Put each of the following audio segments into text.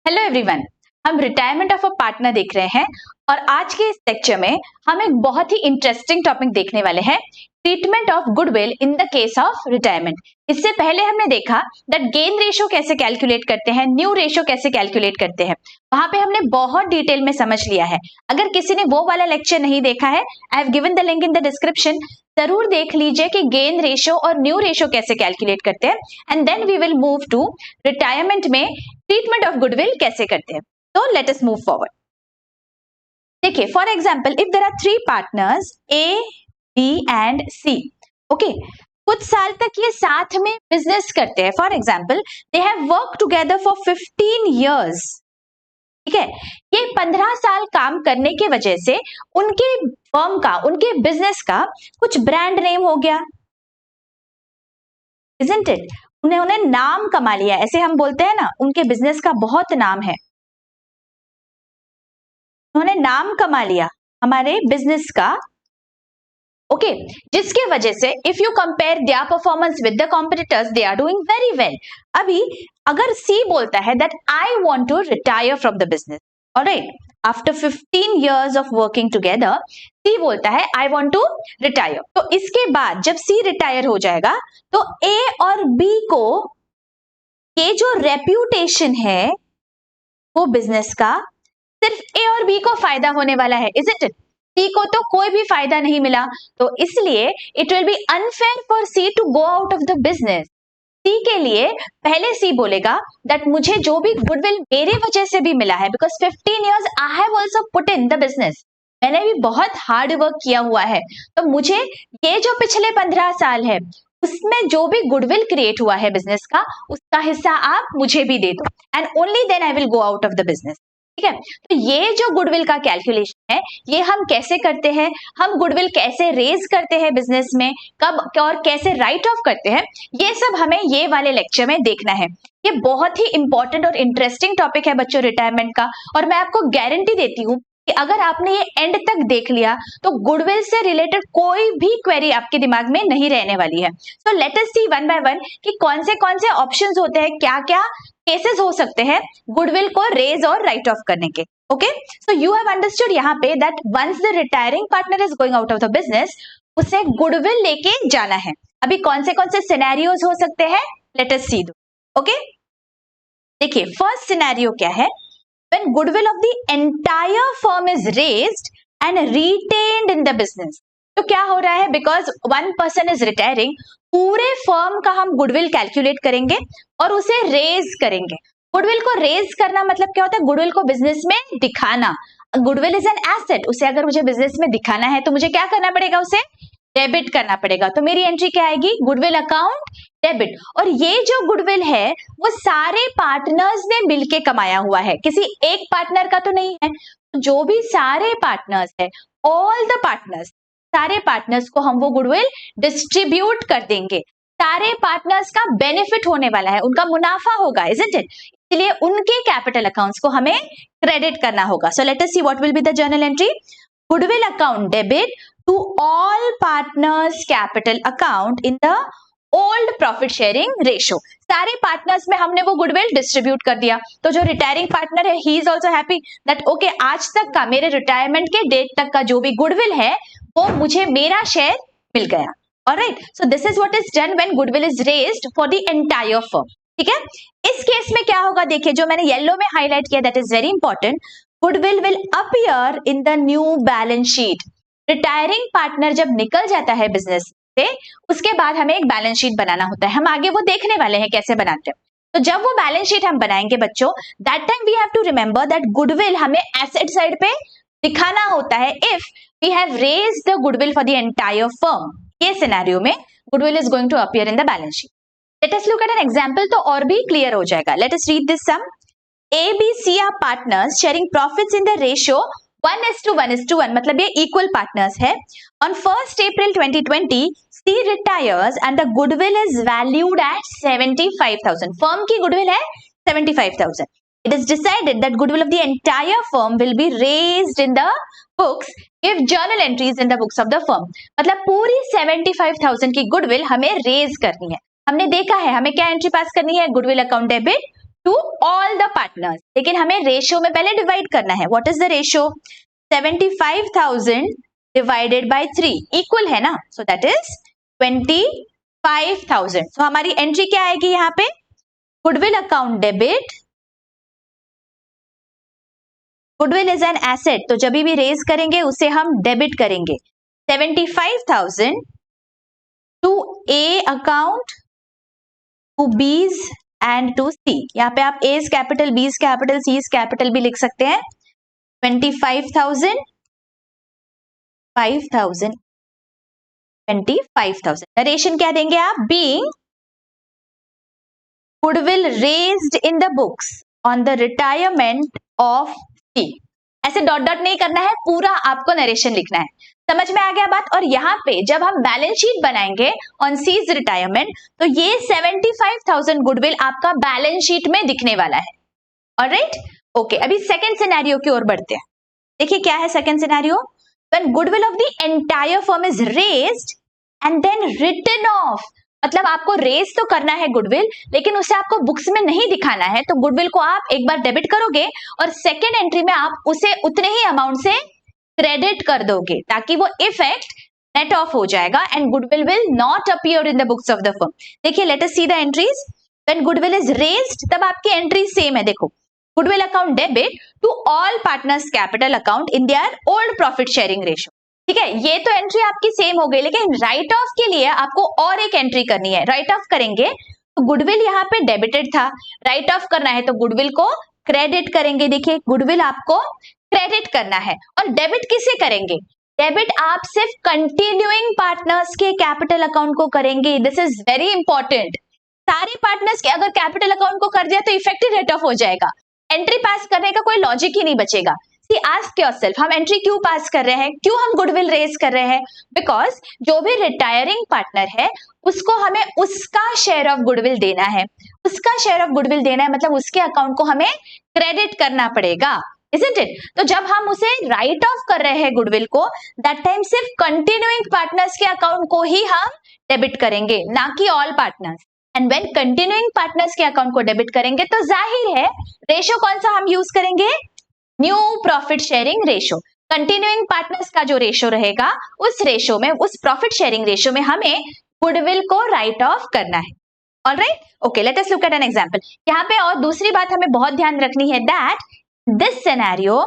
Hello everyone, हम retirement of a partner देख रहे हैं और आज के इस लेक्चर में हम एक बहुत ही इंटरेस्टिंग टॉपिक देखने वाले हैं, treatment of goodwill in the case of retirement. इससे पहले हमने देखा दैट गेन रेशियो कैसे कैलकुलेट करते हैं, न्यू रेशियो कैसे कैलकुलेट करते हैं, वहां पे हमने बहुत डिटेल में समझ लिया है। अगर किसी ने वो वाला लेक्चर नहीं देखा है, I have given the link in the description, जरूर देख लीजिए कि गेन रेशियो और न्यू रेशियो कैसे कैलकुलेट करते हैं and then we will move to retirement में ट्रीटमेंट ऑफ गुडविल कैसे करते हैं। तो लेट अस मूव फॉरवर्ड। देखिए, for example if there are three partners A, B and C, okay, कुछ साल तक ये साथ में बिजनेस करते हैं। For example they have work together for 15 years, ठीक है। ये 15 साल काम करने की वजह से उनके फर्म का, उनके बिजनेस का कुछ ब्रांड नेम हो गया, इजंट इट? उन्होंने नाम कमा लिया, ऐसे हम बोलते हैं ना, उनके बिजनेस का बहुत नाम है, उन्होंने नाम कमा लिया हमारे बिजनेस का, ओके, जिसके वजह से if you compare their performance with the competitors they are doing very well. अभी अगर सी बोलता है that I want to retire from the business, alright, after 15 years of working together, C बोलता है आई वांट टू रिटायर। तो इसके बाद जब सी रिटायर हो जाएगा तो ए और बी को ये जो रेप्यूटेशन है वो बिजनेस का, सिर्फ ए और बी को फायदा होने वाला है, इजंट इट? सी को तो कोई भी फायदा नहीं मिला, तो इसलिए it will be unfair for C to go out of the business. C के लिए पहले सी बोलेगा दैट मुझे जो भी गुडविल मेरे वजह से भी मिला है, because 15 years I have also put in the business, मैंने भी बहुत हार्ड वर्क किया हुआ है, तो मुझे ये जो पिछले 15 साल है उसमें जो भी गुडविल क्रिएट हुआ है बिजनेस का, उसका हिस्सा आप मुझे भी दे दो and only then I will go out of the business, ठीक है। तो ये जो गुडविल का कैलकुलेशन है ये हम कैसे करते हैं, हम गुडविल कैसे रेज करते हैं बिजनेस में, कब और कैसे राइट ऑफ करते हैं, ये सब हमें ये वाले लेक्चर में देखना है। ये बहुत ही इंपॉर्टेंट और इंटरेस्टिंग टॉपिक है बच्चों रिटायरमेंट का, और मैं आपको गारंटी देती हूँ कि अगर आपने ये एंड तक देख लिया तो गुडविल से रिलेटेड कोई भी क्वेरी आपके दिमाग में नहीं रहने वाली है। So let us see one by one कि कौन से ऑप्शंस होते हैं, क्या क्या केसेस हो सकते हैं गुडविल को रेज और राइट ऑफ करने के। Okay, so you have understood यहाँ पे that once the retiring partner is going out of the business, उसे गुडविल लेके जाना है। अभी कौन से सिनेरियोज हो सकते हैं, लेट अस सी। ओके, देखिए फर्स्ट सिनेरियो क्या है, when goodwill of the entire firm is raised and retained in the business। तो क्या हो रहा है, because one person is retiring, पूरे फर्म का हम गुडविल कैलकुलेट करेंगे और उसे रेज करेंगे। गुडविल को रेज करना मतलब क्या होता है, गुडविल को बिजनेस में दिखाना। गुडविल इज एन एसेट, उसे अगर मुझे बिजनेस में दिखाना है तो मुझे क्या करना पड़ेगा, उसे डेबिट करना पड़ेगा। तो मेरी एंट्री क्या आएगी, गुडविल अकाउंट डेबिट। और ये जो गुडविल है वो सारे पार्टनर्स ने मिलके कमाया हुआ है, किसी एक पार्टनर का तो नहीं है। जो भी सारे पार्टनर्स है, ऑल द पार्टनर्स, सारे पार्टनर्स को हम वो गुडविल डिस्ट्रीब्यूट कर देंगे। सारे पार्टनर्स का बेनिफिट होने वाला है, उनका मुनाफा होगा, इजंट इट? इसलिए उनके कैपिटल अकाउंट्स को हमें क्रेडिट करना होगा। सो let us see what will be the journal entry, goodwill account debit to all partners capital account in the old profit sharing ratio। सारे पार्टनर्स में हमने वो गुडविल डिस्ट्रीब्यूट कर दिया, तो जो रिटायरिंग पार्टनर है he is also happy that okay, आज तक का मेरे रिटायरमेंट के डेट तक का जो भी गुडविल है वो मुझे मेरा शेयर मिल गया। Alright, so this is what is done when goodwill is raised for the entire firm, ठीक है। इस केस में क्या होगा, देखिए जो मैंने येलो में हाईलाइट किया that is very important, goodwill will appear in the new balance sheet. Retiring partner जब निकल जाता है बिजनेस से, उसके बाद हमें एक बैलेंस शीट बनाना होता है, हम आगे वो देखने वाले हैं कैसे बनाते हैं। तो जब वो बैलेंस शीट हम बनाएंगे बच्चों, that time we have to remember that goodwill हमें एसेट साइड पे दिखाना होता है if we have raised the goodwill for the entire firm. ये सिनेरियो में goodwill is going to appear in the balance sheet. Let us look at an example, तो और भी क्लियर हो जाएगा। Let us read this sum, A B C are partners sharing profits in the ratio 1:1:1, मतलब ये equal partners है। On 1st April 2020, C retires and the goodwill is valued at 75,000। Firm की goodwill है 75,000। It is decided that goodwill of the entire firm will be raised in the books if journal entries in the books of the firm। मतलब पूरी 75,000 की goodwill हमें raise करनी है। हमने देखा है हमें क्या एंट्री पास करनी है, goodwill account debit to all the partners, लेकिन हमें रेशियो में पहले डिवाइड करना है. What is the ratio? 75,000 divided by 3 equal है ना, सो दैट इज 25,000. सो हमारी एंट्री क्या आएगी यहाँ पे? Goodwill account debit. Goodwill is an asset, तो जब भी रेज करेंगे उसे हम डेबिट करेंगे. 75,000 to A account, to B's and to C. यहाँ पे आप as capital, B's capital, C's capital भी लिख सकते हैं. 25,000, 5,000, 25,000. नरेशन क्या देंगे आप? Being goodwill raised in the books on the retirement of C. ऐसे डॉट डॉट नहीं करना है, पूरा आपको नरेशन लिखना है. समझ में आ गया बात? और यहाँ पे जब हम बैलेंस शीट बनाएंगे ऑन सीज रिटायरमेंट, तो ये 75,000 गुडविल आपका बैलेंस शीट में दिखने वाला है. Alright, okay. अभी सेकंड सिनेरियो की ओर बढ़ते हैं. देखिए क्या है second scenario. When goodwill of the entire firm is raised and then written off, मतलब आपको रेज तो करना है गुडविल, लेकिन उसे आपको बुक्स में नहीं दिखाना है. तो गुडविल को आप एक बार डेबिट करोगे और सेकेंड एंट्री में आप उसे उतने ही अमाउंट से क्रेडिट कर दोगे, ताकि वो इफेक्ट नेट ऑफ हो जाएगा and goodwill will not appear in the books of the firm. देखिए, let us see the entries. When goodwill is raised, तब आपकी एंट्री सेम है. देखो, goodwill account debit to all partners capital account in their old profit sharing ratio. ठीक है, ये तो entry आपकी सेम हो गई, लेकिन राइट ऑफ के लिए आपको और एक एंट्री करनी है. राइट ऑफ करेंगे तो गुडविल यहाँ पे डेबिटेड था, राइट ऑफ करना है तो गुडविल को क्रेडिट करेंगे. देखिए, गुडविल आपको क्रेडिट करना है. और डेबिट किसे करेंगे? डेबिट आप सिर्फ कंटिन्यूइंग पार्टनर्स के कैपिटल अकाउंट को करेंगे. This is very important. सारे पार्टनर्स के अगर कैपिटल अकाउंट को कर दिया तो इफेक्टिव रेट ऑफ हो जाएगा. एंट्री पास करने का कोई लॉजिक ही नहीं बचेगा. आस्क योरसेल्फ, हम एंट्री क्यों पास कर रहे हैं, क्यों हम गुडविल रेज कर रहे हैं? बिकॉज जो भी रिटायरिंग पार्टनर है उसको हमें उसका शेयर ऑफ गुडविल देना है. उसका शेयर ऑफ गुडविल देना है, मतलब उसके अकाउंट को हमें क्रेडिट करना पड़ेगा, इजंट इट? तो जब हम उसे राइट ऑफ कर रहे हैं गुडविल को, दैट टाइम सिर्फ कंटिन्यूइंग पार्टनर्स के अकाउंट को ही हम डेबिट करेंगे, ना कि all partners. And when continuing partners के अकाउंट को डेबिट करेंगे तो जाहिर है रेशियो कौन सा हम यूज करेंगे? New profit sharing ratio. Continuing partners का जो रेशियो रहेगा, उस रेशियो में, उस प्रॉफिट शेयरिंग रेशियो में हमें गुडविल को राइट ऑफ करना है. Alright, okay. Let us look at an example. यहाँ पे और दूसरी बात हमें बहुत ध्यान रखनी है, that this scenario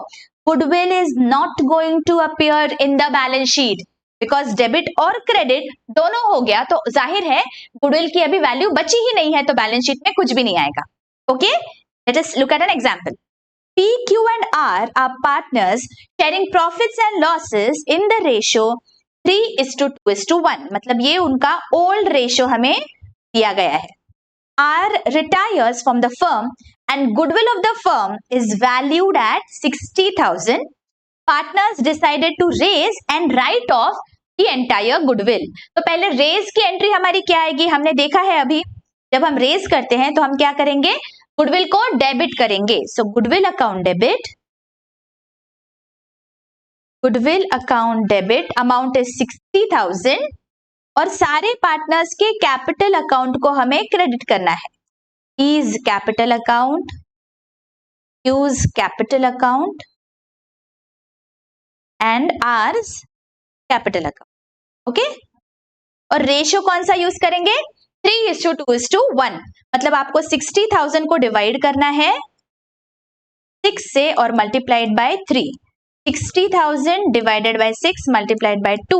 goodwill is not going to appear in the balance sheet, because debit और क्रेडिट दोनों हो गया, तो जाहिर है गुडविल की अभी वैल्यू बची ही नहीं है, तो बैलेंस शीट में कुछ भी नहीं आएगा. Okay, let us look at an example. P, Q and R are partners sharing profits and losses in the ratio 3:2:1. मतलब ये उनका old ratio हमें दिया गया है. R retires from the firm and goodwill of the firm is valued at 60,000. Partners decided to raise and write off the entire goodwill. तो पहले raise की एंट्री हमारी क्या आएगी? हमने देखा है अभी, जब हम रेज करते हैं तो हम क्या करेंगे? गुडविल को डेबिट करेंगे. So goodwill account debit, goodwill account debit, amount is 60,000 और सारे पार्टनर्स के कैपिटल अकाउंट को हमें क्रेडिट करना है. Is capital account, use capital account and R's capital account. Okay, और रेशियो कौन सा यूज करेंगे? 3:2:1. मतलब आपको 60,000 को डिवाइड करना है 6 से और multiplied by 3. 60,000 divided bye 6 multiplied by 2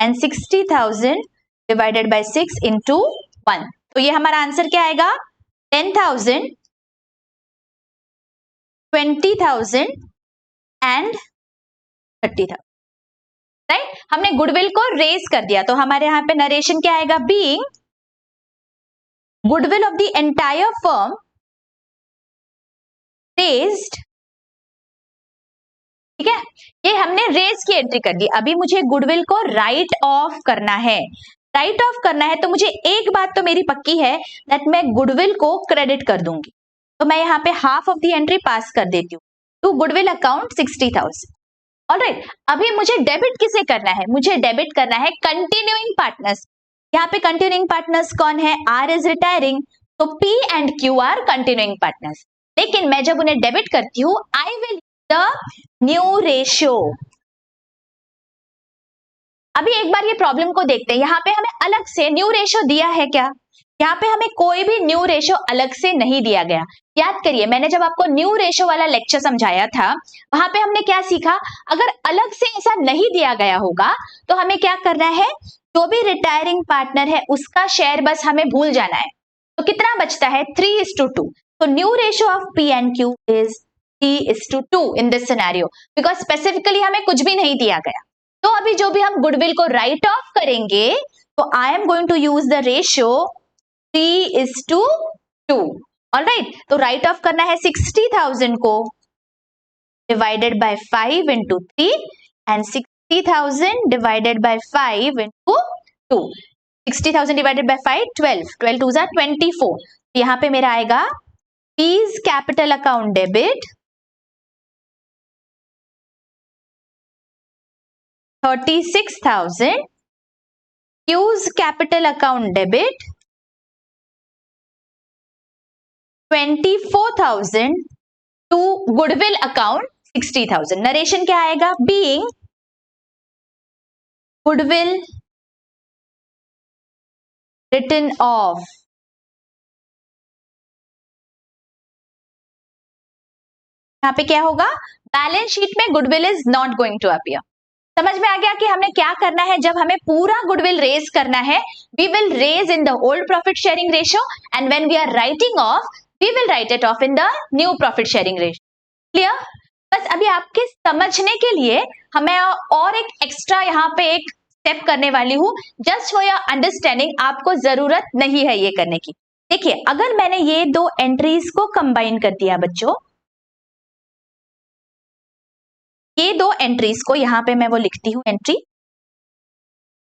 and 60,000 divided bye 6 into 1. तो ये हमारा आंसर क्या आएगा? 10,000, 20,000 एंड 30,000. राइट, हमने गुडविल को रेज कर दिया, तो हमारे यहाँ पे नरेशन क्या आएगा? Being goodwill of the entire firm raised. ठीक है, ये हमने रेज की एंट्री कर दी. अभी मुझे गुडविल को राइट ऑफ करना है. राइट ऑफ करना है तो मुझे एक बात तो मेरी पक्की है, दैट मैं गुडविल को क्रेडिट कर दूंगी. तो मैं यहाँ पे हाफ ऑफ द एंट्री पास कर देती हूँ टू गुडविल अकाउंट 60,000. ऑलराइट, अभी मुझे डेबिट किसे करना है? मुझे डेबिट करना है कंटिन्यूइंग पार्टनर्स. यहाँ पे कंटिन्यूइंग पार्टनर्स कौन है? आर इज रिटायरिंग, तो P and Q are continuing partners, लेकिन मैं जब उन्हें डेबिट करती हूं I will the new ratio. अभी एक बार ये प्रॉब्लम को देखते हैं, यहाँ पे हमें अलग से न्यू रेशियो दिया है क्या? यहाँ पे हमें कोई भी न्यू रेशियो अलग से नहीं दिया गया। याद करिए मैंने जब आपको न्यू रेशियो वाला लेक्चर समझाया था वहां पे हमने क्या सीखा, अगर अलग से ऐसा नहीं दिया गया होगा तो हमें क्या करना है, जो भी रिटायरिंग पार्टनर है उसका शेयर बस हमें भूल जाना है। तो कितना बचता है 3:2। तो new ratio of P and Q is 3:2 in this scenario, because specifically हमें कुछ भी नहीं दिया गया। तो अभी जो भी हम गुडविल को राइट ऑफ करेंगे तो I am going to use the ratio 3:2। Alright, तो राइट ऑफ करना है 60,000 को divided by 5 into 3 and 60,000 divided by 5 into 2। 60,000 divided by 5 12 2 जा 24। यहां पे मेरा आएगा P's capital account debit 36,000, Q's capital account debit 24,000 to goodwill account 60,000। Narration क्या आएगा, बीइंग गुडविल रिटन ऑफ। यहां पे क्या होगा, बैलेंस शीट में goodwill is not going to appear. समझ में आ गया कि हमने क्या करना है, जब हमें पूरा गुडविल रेज करना है we will raise in the old profit sharing ratio and when we are writing off we will write it off in the new profit sharing ratio. Clear? बस अभी आपके समझने के लिए हमें और एक एक्स्ट्रा यहाँ पे एक स्टेप करने वाली हूं, जस्ट फॉर योर अंडरस्टैंडिंग। आपको जरूरत नहीं है ये करने की। देखिए अगर मैंने ये दो एंट्रीज को कंबाइन कर दिया बच्चों, ये दो एंट्रीज को यहां पे मैं वो लिखती हूं एंट्री,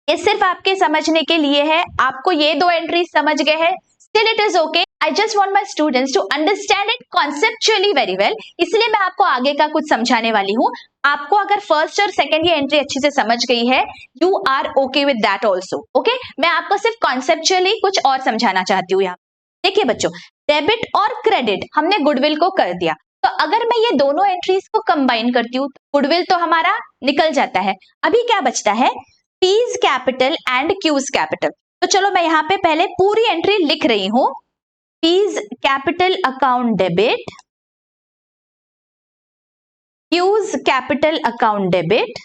ये सिर्फ आपके समझने के लिए है। आपको ये दो एंट्रीज समझ गए हैं, still it is okay. I just want my students to understand it conceptually very well, इसलिए मैं आपको आगे का कुछ समझाने वाली हूं। आपको अगर फर्स्ट और सेकंड ये एंट्री अच्छी से समझ गई है you are okay with that also. Okay, मैं आपको सिर्फ कॉन्सेप्चुअली कुछ और समझाना चाहती हूँ यहाँ। देखिए बच्चों, डेबिट और क्रेडिट हमने गुडविल को कर दिया, तो अगर मैं ये दोनों एंट्रीज को कंबाइन करती हूँ गुडविल तो हमारा निकल जाता है। अभी क्या बचता है, P's capital and Q's capital. तो चलो मैं यहाँ पे पहले पूरी एंट्री लिख रही हूं। P's capital account debit, Q's capital account debit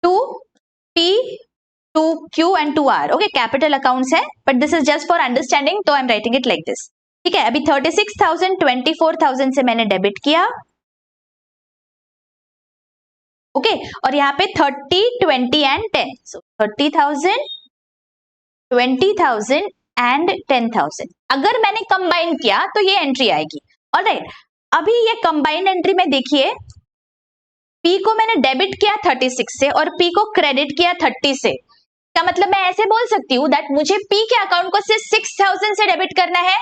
to P to Q and to R। Okay, capital accounts है but this is just for understanding, तो I am writing it like this. ठीक है, अभी 36,000 24,000 से मैंने डेबिट किया। Okay, और यहाँ पे 30 20 एंड 10, सो 30,000 20,000 एंड 10,000। अगर मैंने कंबाइन किया तो ये एंट्री आएगी। ऑलराइट, अभी ये कंबाइन एंट्री में देखिए P को मैंने डेबिट किया 36 से और P को क्रेडिट किया 30 से। क्या मतलब, मैं ऐसे बोल सकती हूँ दैट मुझे P के अकाउंट को सिर्फ 6,000 से डेबिट करना है।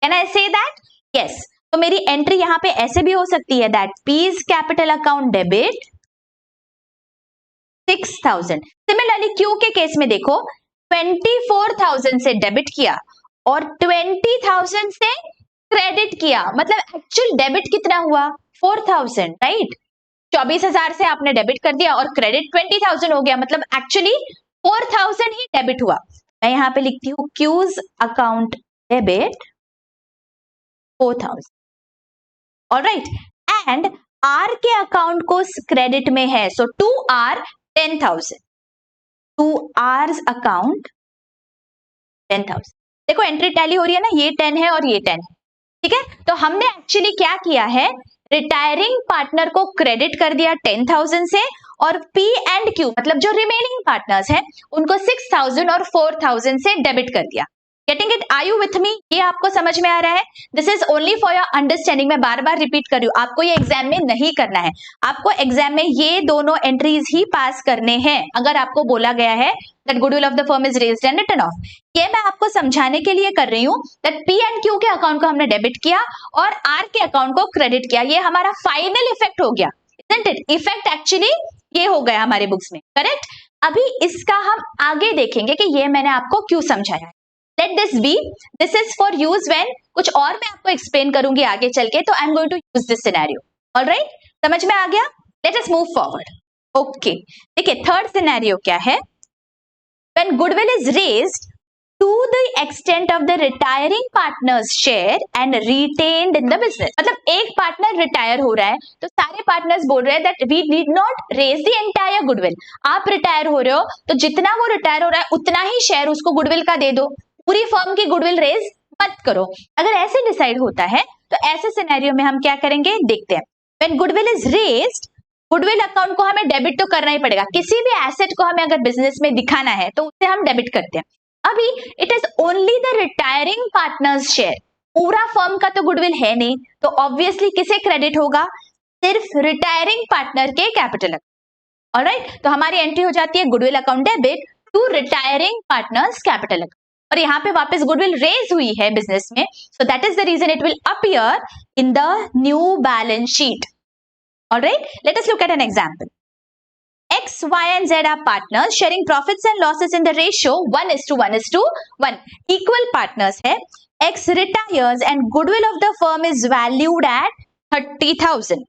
Can I say that? Yes. तो मेरी एंट्री यहाँ पे ऐसे भी हो सकती है that P's capital account debit 6,000। Similarly Q के केस में देखो 24,000 से डेबिट किया और 20,000 से क्रेडिट किया, मतलब एक्चुअल डेबिट कितना हुआ 4,000, राइट? 24,000 से आपने डेबिट कर दिया और क्रेडिट 20,000 हो गया, मतलब एक्चुअली 4,000 ही डेबिट हुआ। मैं यहाँ पे लिखती हूँ Q's account debit 4,000। Alright, and R के अकाउंट को क्रेडिट में है, so to R 10,000, to R's account 10,000। देखो एंट्री टैली हो रही है ना, ये 10 है और ये 10 है। ठीक है, तो हमने एक्चुअली क्या किया है, रिटायरिंग पार्टनर को क्रेडिट कर दिया 10,000 से और P एंड Q मतलब जो रिमेनिंग पार्टनर्स हैं उनको 6,000 और 4,000 से डेबिट कर दिया। Getting it? Are you with me? ये आपको समझ में आ रहा है? This is only for your understanding. मैं बार बार रिपीट कर रही हूँ, आपको ये एग्जाम में नहीं करना है। आपको एग्जाम में ये दोनों एंट्रीज ही पास करने हैं अगर आपको बोला गया है that goodwill of the firm is raised and written off. ये मैं आपको समझाने के लिए कर रही हूँ दैट P एंड Q के अकाउंट को हमने डेबिट किया और R के अकाउंट को क्रेडिट किया। ये हमारा फाइनल इफेक्ट हो गया, isn't it? इफेक्ट एक्चुअली ये हो गया हमारे बुक्स में, करेक्ट? अभी इसका हम आगे देखेंगे कि ये मैंने आपको क्यों समझाया है। Let this be, this is for use when, कुछ और मैं आपको एक्सप्लेन करूंगी आगे चल के, तो I am going to use this scenario. Alright, समझ में आ गया? Let us move forward. Okay, देखिए थर्ड सिनेरियो क्या है, when goodwill is raised to the extent of the retiring partner's share and retained in the business। मतलब एक partner retire हो रहा है तो सारे पार्टनर्स बोल रहे हैं that we need not raise the entire goodwill। आप रिटायर हो रहे हो तो जितना वो रिटायर हो रहा है उतना ही शेयर उसको गुडविल का दे दो, पूरी फर्म की गुडविल रेज मत करो। अगर ऐसे डिसाइड होता है तो ऐसे सिनेरियो में हम क्या करेंगे, देखते हैं। When goodwill is raised, goodwill account को हमें डेबिट तो करना ही पड़ेगा। किसी भी एसेट को हमें अगर बिजनेस में दिखाना है तो उसे हम डेबिट करते हैं। अभी it is only the retiring partners share, पूरा फर्म का तो गुडविल है नहीं, तो ऑब्वियसली किसे क्रेडिट होगा, सिर्फ रिटायरिंग पार्टनर के कैपिटल। ऑलराइट, तो हमारी एंट्री हो जाती है goodwill account debit to retiring partners capital. और यहाँ पे वापस गुडविल रेज हुई है बिजनेस में, so that is the reason it will appear in the new balance sheet. Alright, let us look at an example. X, Y and Z are partners sharing profits and losses in the ratio 1:1:1. Equal partners है। X retires and goodwill of the firm is valued at 30,000.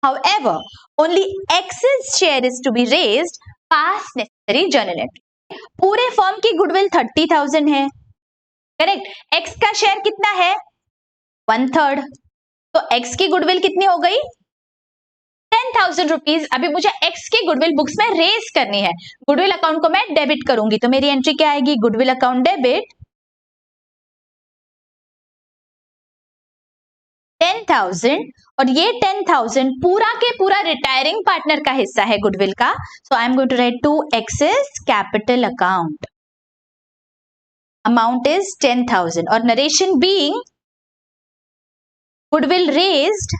However, only X's share is to be raised past necessary journal entry. पूरे firm की goodwill 30,000 है, correct. X का share कितना है, 1/3, तो X की goodwill कितनी हो गई, 10,000 रुपीज। अभी मुझे एक्स की गुडविल बुक्स में रेज करनी है, गुडविल अकाउंट को मैं डेबिट करूंगी, तो मेरी एंट्री क्या आएगी, गुडविल अकाउंट डेबिट 10,000, और ये 10,000 पूरा के पूरा रिटायरिंग पार्टनर का हिस्सा है गुडविल का। So I am going to write to excess capital account, amount is 10,000 और narration being goodwill raised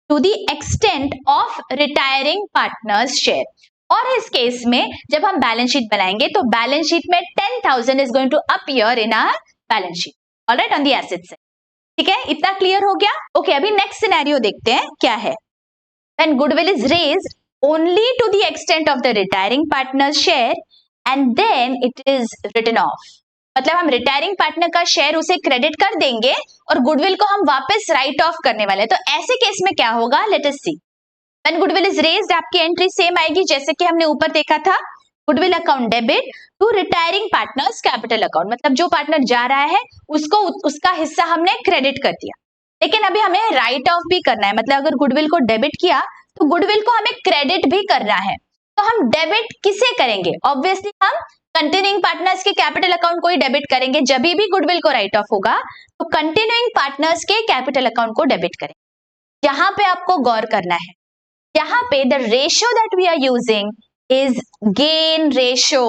to the extent of retiring partners share। और इस केस में जब हम बैलेंस शीट बनाएंगे तो बैलेंस शीट में 10,000 is going to appear in our balance sheet, alright, on the asset side। ठीक है, इतना क्लियर हो गया? ओके, अभी नेक्स्ट सिनेरियो देखते हैं क्या है। When goodwill is raised only to the extent of the retiring partner's share and then it is written off। मतलब हम रिटायरिंग पार्टनर का शेयर उसे क्रेडिट कर देंगे और गुडविल को हम वापस राइट ऑफ करने वाले हैं। तो ऐसे केस में क्या होगा, let us see. When goodwill is raised आपकी एंट्री सेम आएगी जैसे कि हमने ऊपर देखा था, goodwill account debit to retiring partners capital account. मतलब जो पार्टनर जा रहा है उसको उसका हिस्सा हमने क्रेडिट कर दिया, लेकिन अभी हमें राइट ऑफ भी करना है। मतलब अगर गुडविल को डेबिट किया तो गुडविल को हमें क्रेडिट भी करना है, तो हम डेबिट किसे करेंगे, ऑब्वियसली हम कंटिन्यूइंग पार्टनर्स के कैपिटल अकाउंट को ही डेबिट करेंगे। जब भी गुडविल को राइट ऑफ होगा तो कंटिन्यूइंग पार्टनर्स के कैपिटल अकाउंट को डेबिट करेंगे। यहाँ पे आपको गौर करना है, यहाँ पे the ratio that we are using is gain ratio.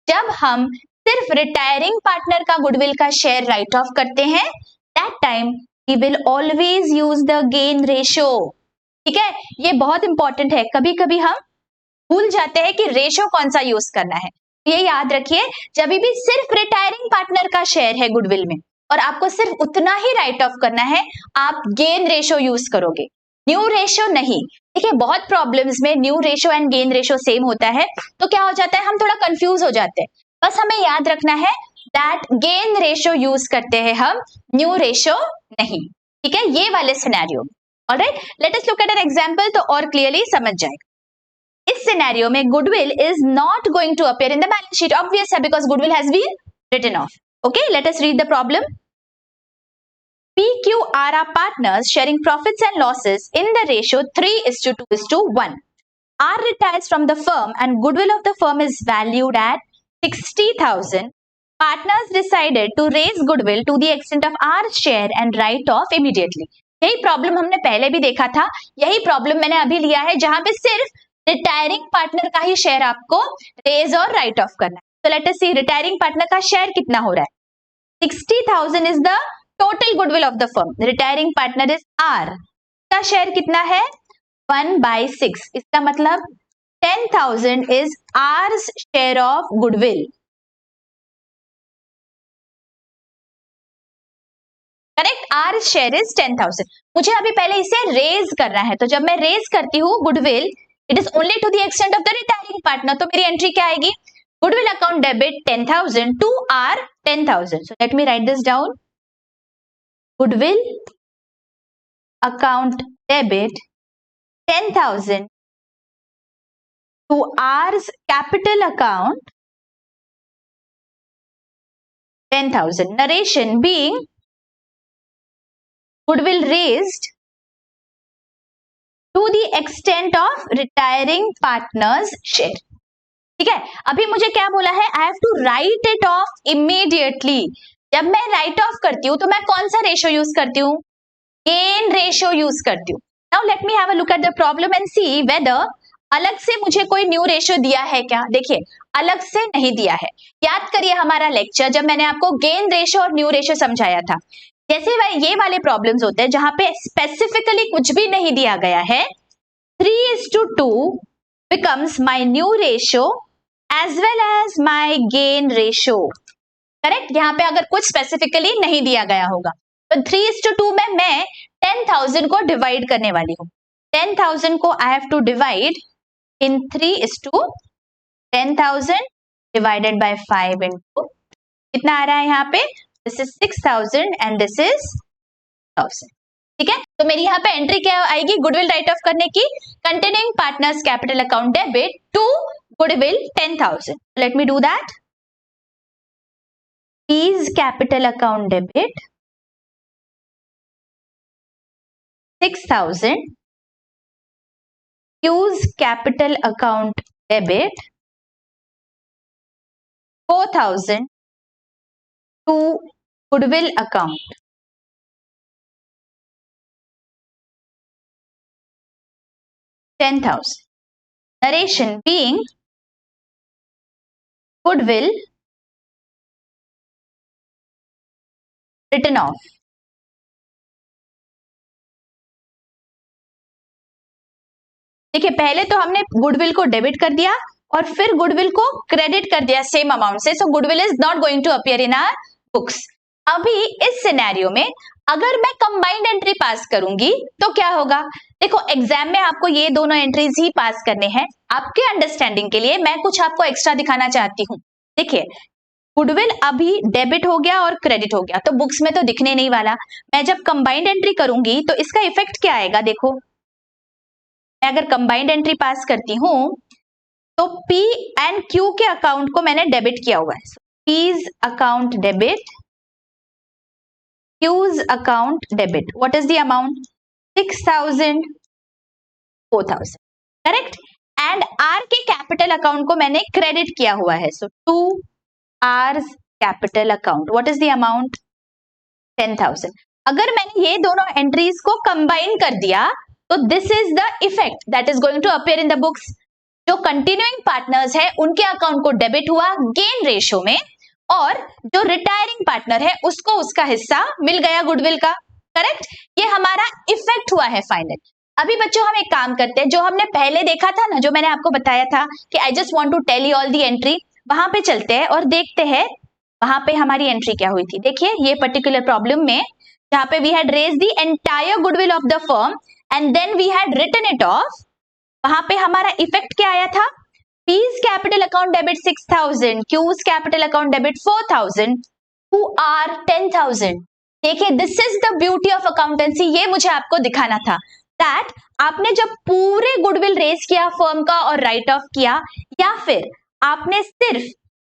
जब हम सिर्फ रिटायरिंग पार्टनर का गुडविल का शेयर राइट ऑफ करते हैं, that time we will always use the gain ratio. ठीक है, ये बहुत इंपॉर्टेंट है, कभी कभी हम भूल जाते हैं कि रेशियो कौन सा यूज करना है। ये याद रखिए, जब भी सिर्फ रिटायरिंग पार्टनर का शेयर है गुडविल में और आपको सिर्फ उतना ही राइट ऑफ करना है, आप गेन रेशियो यूज करोगे, न्यू रेशियो नहीं। देखिए बहुत प्रॉब्लम्स में new ratio and gain ratio same होता है, तो क्या हो जाता है, हम थोड़ा कंफ्यूज हो जाते हैं। बस हमें याद रखना है दैट गेन रेशियो यूज करते हैं हम, न्यू रेशियो नहीं। ठीक है, ये वाले scenario. Alright, let us look at an example तो और क्लियरली समझ जाएगा। इस सिनेरियो में goodwill is not going to appear in the balance sheet, obvious है because goodwill has been written off. Okay, let us read the problem. PQR are partners sharing profits and losses in the ratio 3:2:1. R retires from the firm and goodwill of the firm is valued at 60,000. Partners decided to raise goodwill to the extent of R share and write off immediately. यही problem हमने पहले भी देखा था, यही problem मैंने अभी लिया है जहां पे सिर्फ रिटायरिंग पार्टनर का ही शेयर आपको रेज और राइट ऑफ करना है। तो let us see retiring partner का शेयर कितना हो रहा है, 60,000 is the total goodwill of the firm. Retiring partner is R, का शेयर कितना है 1/6। इसका मतलब 10,000 is R's share of goodwill. Correct, R share is 10,000। मुझे अभी पहले इसे रेज करना है, तो जब मैं रेज करती हूँ goodwill, it is only to the extent of the retiring partner, तो मेरी एंट्री क्या आएगी, goodwill account debit 10,000 to R 10,000. So let me write this down. Goodwill account debit 10,000 to R's capital account 10,000. Narration being goodwill raised to the extent of retiring partners share. ठीक है, अभी मुझे क्या बोला है, I have to write it off immediately. जब मैं right of करती हूं तो मैं कौन सा रेशियो यूज करती हूं, गेन रेशियो यूज करती हूं. Now let me have a look at the problem and see whether अलग से मुझे कोई न्यू रेशियो दिया है क्या. देखिए अलग से नहीं दिया है. याद करिए हमारा लेक्चर जब मैंने आपको गेन रेशियो और न्यू रेशियो समझाया था. जैसे ये वाले प्रॉब्लम्स होते हैं जहां पे स्पेसिफिकली कुछ भी नहीं दिया गया है, 3:2 becomes my new ratio as well as my gain ratio. Correct. यहाँ पे अगर कुछ स्पेसिफिकली नहीं दिया गया होगा तो 3:2 में मैं 10,000 को डिवाइड करने वाली हूँ. 10,000 को I have to divide in 3:10,000 divided by 5 into कितना आ रहा है यहाँ पे, this is 6,000 and this is 1,000. ठीक है, तो मेरी यहाँ पे एंट्री क्या आएगी गुडविल राइट ऑफ करने की, continuing partners capital account debit to goodwill 10,000. Let me do that. P's capital account debit 6,000, Q's capital account debit 4,000 to goodwill account. $10,000. Narration being goodwill written off. देखिए पहले तो हमने goodwill को debit कर दिया और फिर गुडविल को क्रेडिट कर दिया सेम अमाउंट से. So goodwill is not going to appear in our books. अभी इस सिनेरियो में अगर मैं कंबाइंड एंट्री पास करूंगी तो क्या होगा. देखो एग्जाम में आपको ये दोनों एंट्रीज ही पास करने हैं. आपके अंडरस्टैंडिंग के लिए मैं कुछ आपको एक्स्ट्रा दिखाना चाहती हूँ. देखिए गुडविल अभी डेबिट हो गया और क्रेडिट हो गया तो बुक्स में तो दिखने नहीं वाला. मैं जब कंबाइंड एंट्री करूंगी तो इसका इफेक्ट क्या आएगा. देखो मैं अगर कंबाइंड एंट्री पास करती हूं तो P एंड Q के अकाउंट को मैंने डेबिट किया हुआ है. P's account debit, Q's account debit. What is the amount, 6,000, 4,000. Correct. And R के कैपिटल अकाउंट को मैंने क्रेडिट किया हुआ है. So to R's capital account. What is the amount, 10,000. अगर मैंने ये दोनों एंट्रीज को कंबाइन कर दिया तो this is the effect that is going to appear in the books. जो कंटिन्यूइंग पार्टनर्स है उनके अकाउंट को डेबिट हुआ गेन रेशियो में और जो रिटायरिंग पार्टनर है उसको उसका हिस्सा मिल गया गुडविल का. करेक्ट. ये हमारा इफेक्ट हुआ है फाइनल. अभी बच्चों हम एक काम करते हैं, जो हमने पहले देखा था ना, जो मैंने आपको बताया था कि I just want to tell you all the entry, वहां पे चलते हैं और देखते हैं वहां पे हमारी एंट्री क्या हुई थी. देखिए ये पर्टिकुलर प्रॉब्लम में जहां पे we had raise the entire goodwill of the firm and then we had written it off, वहां पे हमारा इफेक्ट क्या आया था, P's capital account debit 6,000, Q's capital account debit 4,000, to R 10,000. देखिए this is the beauty of accountancy. ये मुझे आपको दिखाना था दैट आपने जब पूरे गुडविल रेज किया फर्म का और राइट ऑफ किया या फिर आपने सिर्फ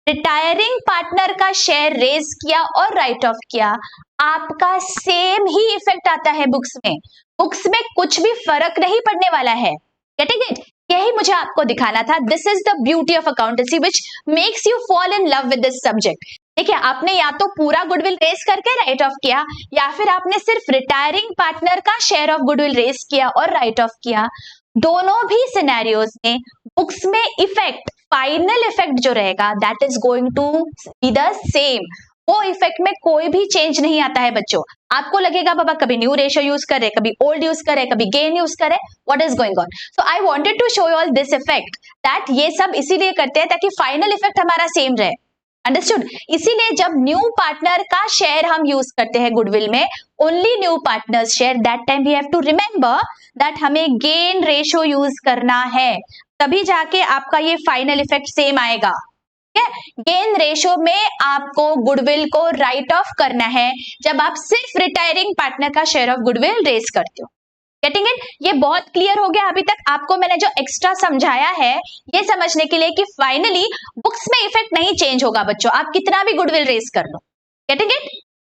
रिटायरिंग पार्टनर का शेयर रेज किया और राइट ऑफ किया, आपका सेम ही इफेक्ट आता है बुक्स में. बुक्स में कुछ भी फर्क नहीं पड़ने वाला है. Getting it. यही मुझे आपको दिखाना था. This is the beauty of accountancy which makes you fall in love with this subject. देखिए आपने या तो पूरा गुडविल रेज करके राइट ऑफ किया या फिर आपने सिर्फ रिटायरिंग पार्टनर का शेयर ऑफ गुडविल रेज किया और राइट ऑफ किया. दोनों भी सिनेरियोज में बुक्स में इफेक्ट, फाइनल इफेक्ट जो रहेगा that is going to be the same. वो इफेक्ट में कोई भी चेंज नहीं आता है बच्चों. आपको लगेगा बाबा कभी न्यू रेशियो यूज करे, कभी ओल्ड यूज करे, कभी गेन यूज करे, what is going on. So I wanted to show you all this effect that ये सब इसीलिए करते हैं ताकि फाइनल इफेक्ट हमारा सेम रहे. अंडरस्टूड. इसीलिए जब न्यू पार्टनर का शेयर हम यूज करते हैं गुडविल में, only new partners share, that time we have to remember that हमें गेन रेशियो यूज करना है, तभी जाके आपका ये फाइनल इफेक्ट सेम आएगा. गेन रेशो में आपको गुडविल को राइट ऑफ करना है जब आप सिर्फ रिटायरिंग पार्टनर का शेयर ऑफ गुडविल रेज करते हो। Getting it? ये बहुत क्लियर हो गया अभी तक आपको मैंने जो एक्स्ट्रा समझाया है ये समझने के लिए कि फाइनली बुक्स में इफेक्ट नहीं चेंज होगा बच्चों, आप कितना भी गुडविल रेज कर लो। Getting it?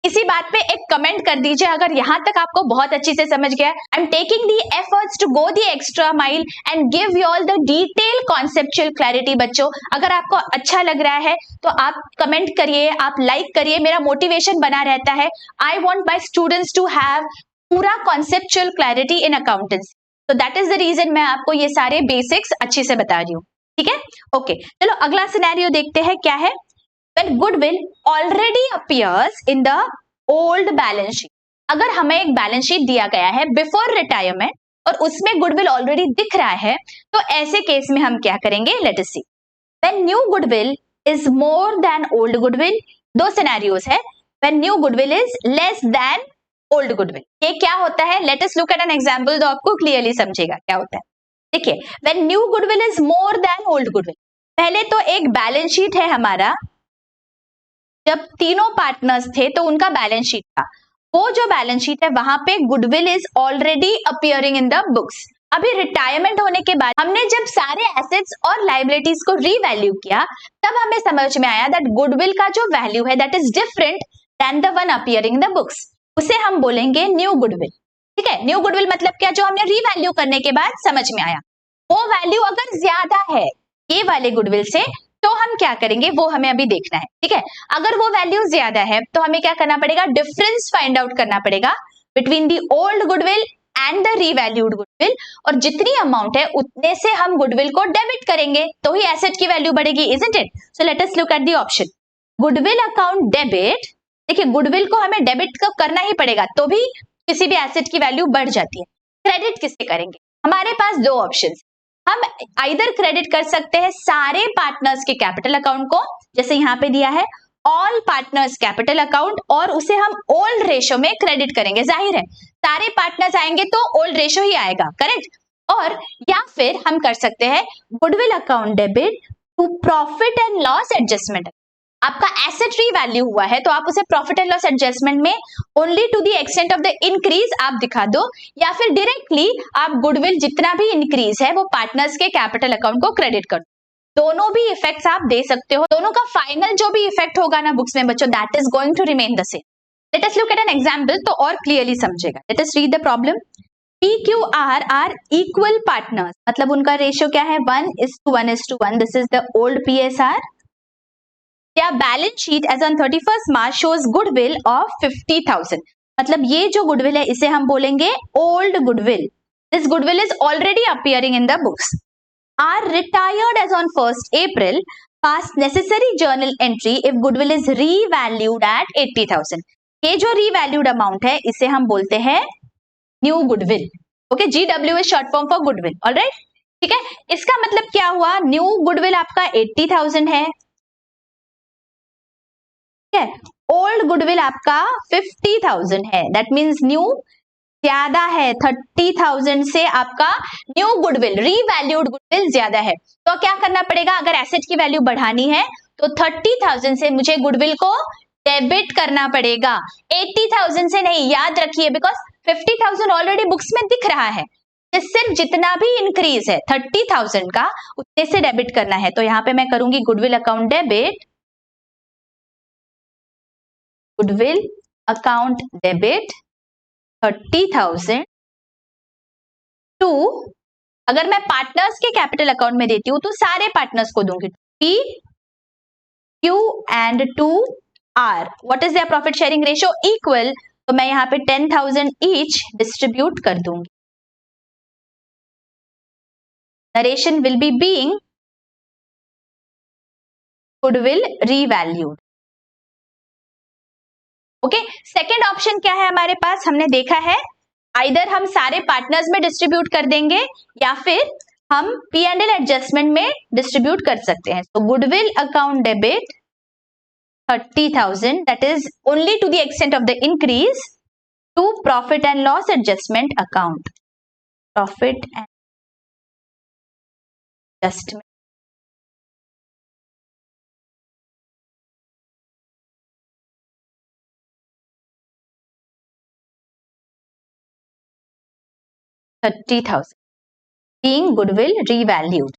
इसी बात पे एक कमेंट कर दीजिए अगर यहां तक आपको बहुत अच्छी से समझ गया। I am taking the efforts to go the extra mile and give you all the detail conceptual clarity. बच्चों अगर आपको अच्छा लग रहा है तो आप कमेंट करिए, आप लाइक करिए, मेरा मोटिवेशन बना रहता है। I want my students to have पूरा कॉन्सेप्चुअल क्लैरिटी इन अकाउंटेंसी, तो दैट इज द रीजन मैं आपको ये सारे बेसिक्स अच्छे से बता रही हूँ। ठीक है, ओके चलो अगला सिनेरियो देखते हैं क्या है। When goodwill already appears in the old balance sheet, अगर हमें एक बैलेंस शीट दिया गया है बिफोर रिटायरमेंट और उसमें गुडविल ऑलरेडी दिख रहा है, तो ऐसे केस में हम क्या करेंगे, let us see. When new goodwill is more than old goodwill, दो सिनेरियोस है। When new goodwill is less than old goodwill, ये क्या होता है, late us look at an example तो आपको क्लियरली समझेगा क्या होता है। देखिए, when new goodwill is more than old goodwill, पहले तो एक बैलेंस शीट है हमारा, जब तीनों पार्टनर्स थे तो उनका बैलेंस शीट था, वो जो बैलेंस शीट है वहां पे goodwill is already appearing in the books. अभी रिटायरमेंट होने के बाद हमने जब सारे एसेट्स और लाइबिलिटीज को रीवैल्यू किया तब हमें समझ में आया दैट गुडविल का जो वैल्यू है that is different than the one appearing in the books, उसे हम बोलेंगे न्यू गुडविल। ठीक है, न्यू गुडविल मतलब क्या, जो हमने रीवैल्यू करने के बाद समझ में आया। वो वैल्यू अगर ज्यादा है ये वाले गुडविल से तो हम क्या करेंगे वो हमें अभी देखना है। ठीक है, अगर वो वैल्यू ज्यादा है तो हमें क्या करना पड़ेगा, डिफरेंस फाइंड आउट करना पड़ेगा between the old goodwill and the revalued goodwill, और जितनी अमाउंट है उतने से हम गुडविल को डेबिट करेंगे तो ही एसेट की वैल्यू बढ़ेगी, isn't it? So let us look at the option goodwill account debit. देखिए गुडविल को हमें डेबिट तो करना ही पड़ेगा तो भी किसी भी एसेट की वैल्यू बढ़ जाती है। क्रेडिट किससे करेंगे, हमारे पास दो ऑप्शन, हम आइदर क्रेडिट कर सकते हैं सारे पार्टनर्स के कैपिटल अकाउंट को, जैसे यहां पे दिया है ऑल पार्टनर्स कैपिटल अकाउंट, और उसे हम ओल्ड रेशो में क्रेडिट करेंगे। जाहिर है सारे पार्टनर्स आएंगे तो ओल्ड रेशो ही आएगा, करेक्ट। और या फिर हम कर सकते हैं goodwill account debit to profit and loss adjustment. आपका एसेट रीवैल्यू हुआ है तो आप उसे प्रॉफिट एंड लॉस एडजस्टमेंट में only to the extent of the increase आप दिखा दो, या फिर डायरेक्टली आप गुडविल जितना भी इंक्रीज है वो पार्टनर्स के कैपिटल अकाउंट को क्रेडिट कर दो। दोनों भी इफेक्ट्स आप दे सकते हो, दोनों का फाइनल जो भी इफेक्ट होगा ना बुक्स में बच्चों that is going to remain the same. Let us look at an example तो और क्लियरली समझेगा। Let us read the problem. PQR are equal partners, मतलब उनका रेशियो क्या है, 1:1:1। This is the old PSR। या balance sheet as on 31st March shows goodwill of 50,000, मतलब ये जो गुडविल है इसे हम बोलेंगे old goodwill. This goodwill is already appearing in the books. Are retired as on 1st April, pass necessary journal entry if goodwill is revalued at 80,000। ये जो revalued amount है इसे हम बोलते हैं new goodwill. Okay, GW is short form for goodwill, alright. ठीक है, इसका मतलब क्या हुआ, न्यू गुडविल आपका 80,000 है, ओल्ड गुडविल आपका 50,000 है, दैट मीन्स न्यू ज्यादा है, 30,000 से आपका न्यू गुडविल रीवैल्यूड गुडविल ज्यादा है। तो क्या करना पड़ेगा, अगर एसेट की वैल्यू बढ़ानी है तो 30,000 से मुझे गुडविल को डेबिट करना पड़ेगा, 80,000 से नहीं, याद रखिए, बिकॉज 50,000 ऑलरेडी बुक्स में दिख रहा है, सिर्फ जितना भी इंक्रीज है 30,000 का उतने से डेबिट करना है। तो यहाँ पे मैं करूंगी goodwill account debit, goodwill account debit 30,000 to, अगर मैं पार्टनर्स के कैपिटल अकाउंट में देती हूं तो सारे पार्टनर्स को दूंगी, P, Q and to R। What is their profit sharing ratio, equal, तो मैं यहाँ पे 10,000 ईच डिस्ट्रीब्यूट कर दूंगी। Narration will be being goodwill revalued. Okay, second option क्या है हमारे पास, हमने देखा है आइदर हम सारे पार्टनर्स में डिस्ट्रीब्यूट कर देंगे या फिर हम P&L एडजस्टमेंट में डिस्ट्रीब्यूट कर सकते हैं। तो goodwill account debit 30,000 that is only to the extent of the increase to profit and loss adjustment account, profit and adjustment 30,000 being goodwill revalued।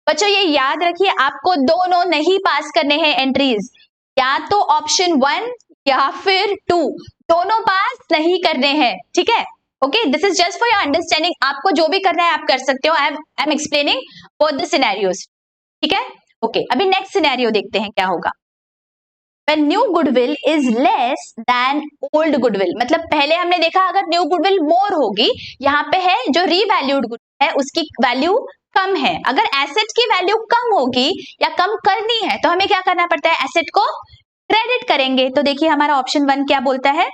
बच्चों ये याद रखिए, आपको दोनों नहीं पास करने हैं एंट्रीज, या तो ऑप्शन 1 या फिर 2, दोनों पास नहीं करने हैं, ठीक है। Okay, this is just for your understanding, आपको जो भी करना है आप कर सकते हो। I am explaining both the scenarios, ठीक है। ओके, अभी नेक्स्ट सिनेरियो देखते हैं क्या होगा। When new goodwill is less than old goodwill, मतलब पहले हमने देखा अगर न्यू गुडविल मोर होगी, यहाँ पे है जो रीवैल्यूड गुडविल है उसकी वैल्यू कम है। अगर एसेट की वैल्यू कम होगी या कम करनी है तो हमें क्या करना पड़ता है, एसेट को क्रेडिट करेंगे। तो देखिए हमारा ऑप्शन 1 क्या बोलता है,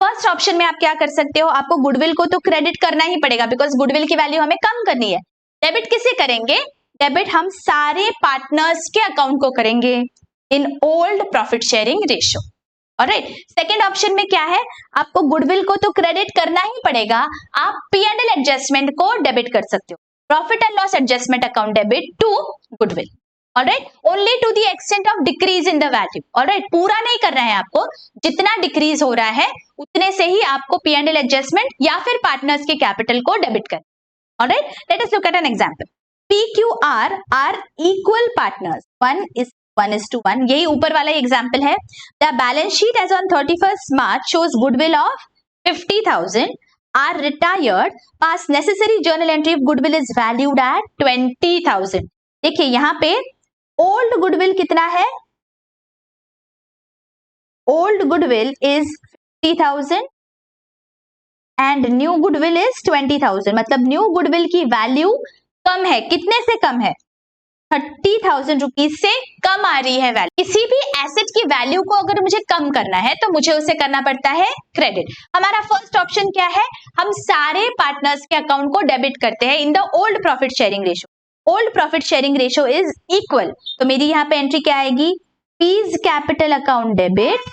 फर्स्ट ऑप्शन में आप क्या कर सकते हो, आपको गुडविल को तो क्रेडिट करना ही पड़ेगा बिकॉज गुडविल की वैल्यू हमें कम करनी है। डेबिट किसे करेंगे, डेबिट हम सारे पार्टनर्स के अकाउंट को करेंगे in old profit sharing ratio. Alright, second option में क्या है, आपको गुडविल को तो क्रेडिट करना ही पड़ेगा, आप P&L एडजस्टमेंट को डेबिट कर सकते हो, profit and loss adjustment account debit to goodwill. Alright, only to the extent of decrease in the value. Alright, पूरा नहीं करना है आपको, जितना डिक्रीज हो रहा है उतने से ही आपको P&L एडजस्टमेंट या फिर पार्टनर्स के कैपिटल को डेबिट करना। Alright, let us look at an example. PQR are equal partners, 1:1, यही ऊपर वाला एग्जांपल है। The balance sheet as on 31st March shows goodwill of 50,000 R retired, pass necessary journal entry of goodwill is valued at 20,000। देखिए यहाँ पे old goodwill कितना है, old goodwill is 50,000 and new goodwill is 20,000, मतलब new goodwill की value कम है, कितने से कम है, 30,000 रुपीज से कम आ रही है वैल्यू। किसी भी एसेट की वैल्यू को अगर मुझे कम करना है तो मुझे उसे करना पड़ता है क्रेडिट। हमारा फर्स्ट ऑप्शन क्या है, हम सारे पार्टनर्स के अकाउंट को डेबिट करते हैं in the old profit sharing ratio. Old profit sharing ratio is equal, तो मेरी यहाँ पे एंट्री क्या आएगी, P's capital account debit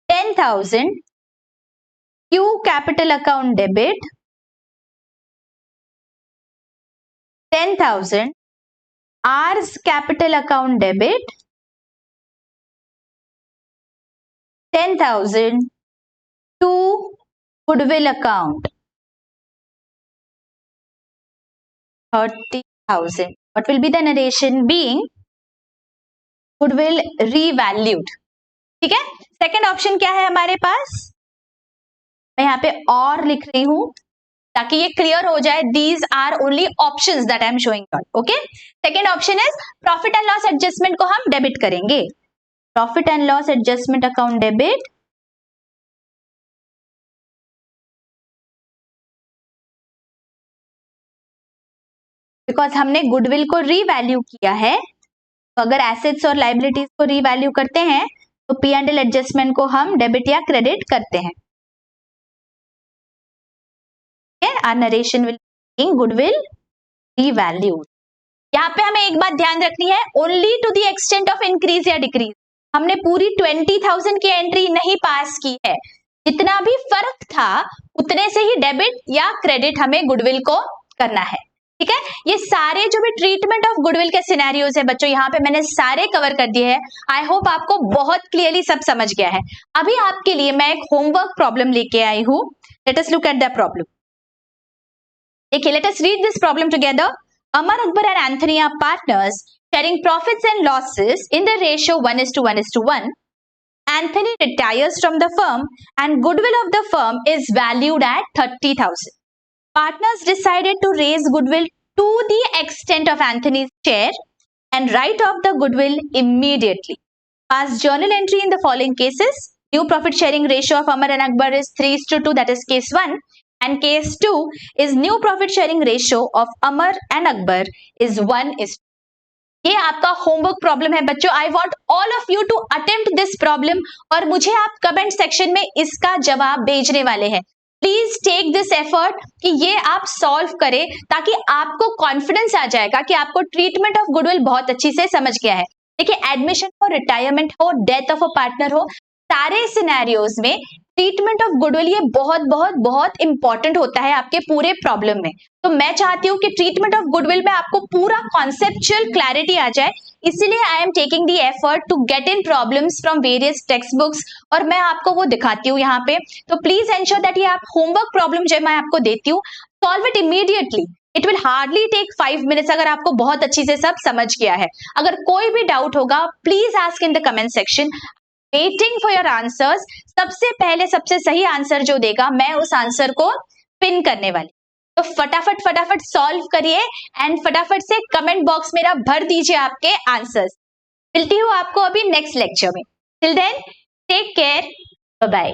10,000, Q capital account debit 10,000, R's capital account debit 10,000 to goodwill account 30,000. What will be the narration being goodwill revalued? ठीक है, second option क्या है हमारे पास, मैं यहाँ पे और लिख रही हूं ताकि ये क्लियर हो जाए, these are only options that I am showing you. Okay, second option is profit and loss adjustment को हम डेबिट करेंगे, profit and loss adjustment account debit because हमने गुडविल को रीवैल्यू किया है, तो अगर एसेट्स और लाइबिलिटीज को रीवैल्यू करते हैं तो P&L एडजस्टमेंट को हम डेबिट या क्रेडिट करते हैं। Our narration will be goodwill revalued. यहाँ पे हमें एक बात ध्यान रखनी है, only to the extent of increase या डिक्रीज। हमने पूरी 20,000 की एंट्री नहीं पास की है, जितना भी फर्क था उतने से ही डेबिट या क्रेडिट हमें गुडविल को करना है। ठीक है, ये सारे जो भी ट्रीटमेंट ऑफ गुडविल के सिनेरियोज है बच्चों, यहाँ पे मैंने सारे कवर कर दिए हैं। आई होप आपको बहुत क्लियरली सब समझ गया है। अभी आपके लिए मैं एक होमवर्क प्रॉब्लम लेके आई हूँ, late us look at the problem. देखिए, let us read this problem together. Amar, Akbar and Anthony are partners sharing profits and losses in the ratio 1:1:1. Anthony retires from the firm and goodwill of the firm is valued at 30,000. Partners decided to raise goodwill to the extent of Anthony's share and write off the goodwill immediately. Pass journal entry in the following cases. New profit sharing ratio of Amar and Akbar is 3:2, that is case 1. And case 2 is new profit sharing ratio of Amar and Akbar is 1:2. ये आपका homework problem है बच्चों। I want all of you to attempt this problem और मुझे आप comment section में इसका जवाब भेजने वाले हैं। प्लीज टेक दिस एफर्ट कि ये आप सॉल्व करें ताकि आपको कॉन्फिडेंस आ जाएगा कि आपको ट्रीटमेंट ऑफ गुडविल बहुत अच्छी से समझ गया है। देखिए, एडमिशन हो, रिटायरमेंट हो, डेथ ऑफ अ पार्टनर हो, सारे सिनेरियोज में ट्रीटमेंट ऑफ गुडविल ये बहुत बहुत बहुत इंपॉर्टेंट होता है आपके पूरे प्रॉब्लम में। तो मैं चाहती हूँ कि ट्रीटमेंट ऑफ गुडविल में आपको पूरा कॉन्सेप्चुअल क्लैरिटी आ जाए, इसीलिए I am taking the effort to get in problems from various text books और मैं आपको वो दिखाती हूँ यहाँ पे। तो प्लीज एंश्योर दैट ये आप होमवर्क प्रॉब्लम जो मैं आपको देती हूँ, solve it immediately. It will hardly take 5 minutes अगर आपको बहुत अच्छी से सब समझ गया है। अगर कोई भी डाउट होगा please ask in the comment section. Waiting for your answers. सबसे पहले सबसे सही आंसर जो देगा मैं उस आंसर को पिन करने वाली। तो फटाफट फटाफट सॉल्व करिए एंड फटाफट से कमेंट बॉक्स मेरा भर दीजिए आपके आंसर्स। मिलती हूँ आपको अभी नेक्स्ट लेक्चर में। Till then take care, bye bye.